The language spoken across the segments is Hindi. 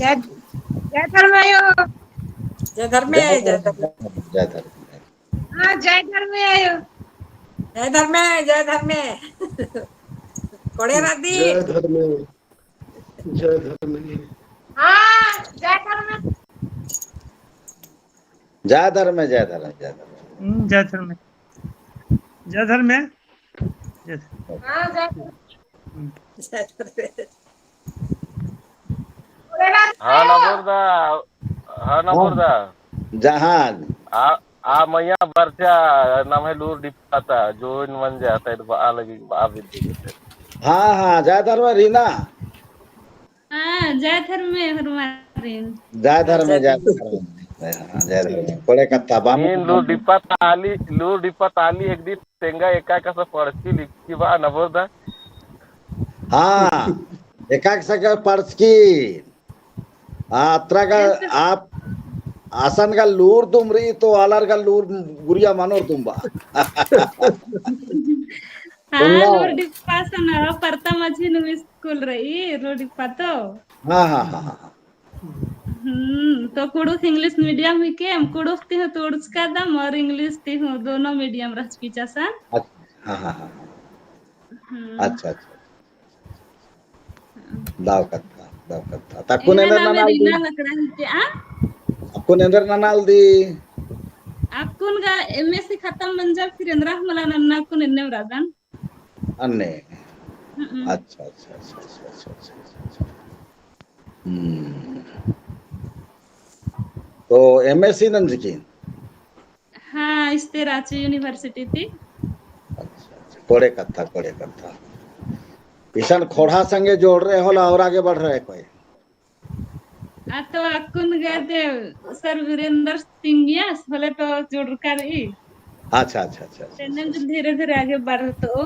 जय जय धर्मयो जय धर्मे जय धर्मे जय धर्मे हाँ जय धर्मयो जय धर्मे जय धर्मे कोड़े राधी जय धर्मे जय धर्मे हाँ जय धर्म जय धर्मे जय धर्मे जय धर्मे जय धर्मे जय धर्मे हाँ जय जय धर्मे हाँ नबुर्दा हाँ नबुर्दा जहाज आ मैया बरचा नमे लूर डिपाता जो इन मन जाता है बा लगी बा विद्युत हाँ हाँ जय धर्मे रीना हाँ जय धर्मे हनुमान जय धर्मे जय धर्मे हाँ जय धर्मे कोड़े कत्ता बामु इन लूर डिपत आली एक दी तेंगा एका का सा पढ़ती लिखी बा नबुर्दा हाँ एकाक सके पर्स की अत्र का आप आसन का लूर तुम रही तो आलर का लूर गुरिया मनोर तुम बा हाँ रोडी पासन परता मझी नु स्कूल रही रोडी पातो हाँ हाँ हाँ हाँ तो कुडुस इंग्लिश मीडियम ही के हम कुडुस ती हूँ तो उड़स का दम और इंग्लिश ती हूँ दोनों मीडियम रह पीछा सा हाँ हाँ हाँ अच्छा अच्छा दाव कत्ता तक्कू नेंदर ननाल दी रीना लकड़ा ही आ अक्कू नेंदर ननाल दी अक्कुन का एमएससी खत्म मंजा फिर इंद्रा मला नन्ना कुन इन्ने राजन अन्ने अच्छा अच्छा अच्छा अच्छा अच्छा अच्छा तो एमएससी नंजकी हाँ इसते रांची यूनिवर्सिटी थी अच्छा कोड़े कत्ता किसान खोड़ा संगे जोड़ रहे होला और आगे बढ़ रहे कोई तो अक्कुन गए थे सर वीरेंद्र सिंह यस बोले तो जोड़ कर ही अच्छा अच्छा अच्छा तेने धीरे धीरे आगे बढ़ तो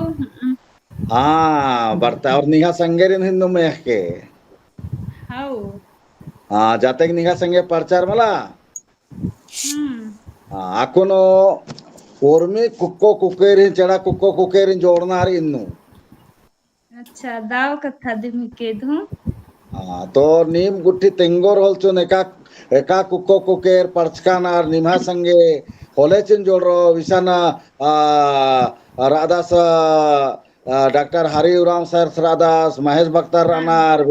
हाँ बढ़ता और निहा संगेरिन हिंदू में के हाउ हाँ जाते कि निहा संगे प्रचार मला हाँ आकुनो ओरमी कुक्को कुकेरिन चढ़ा कुक्को कुकेरिन जोड़ना हर इन्नू अच्छा दाव कथा दिम के धूं हाँ तो नीम गुट्ठी तेंगोर होल चुन एका कुक्को कुकेर पर्चकानार निमा संगे होले चिन जोड़ रो विशाना राधास डॉक्टर हरिराम सर राधास महेश भक्तर रानार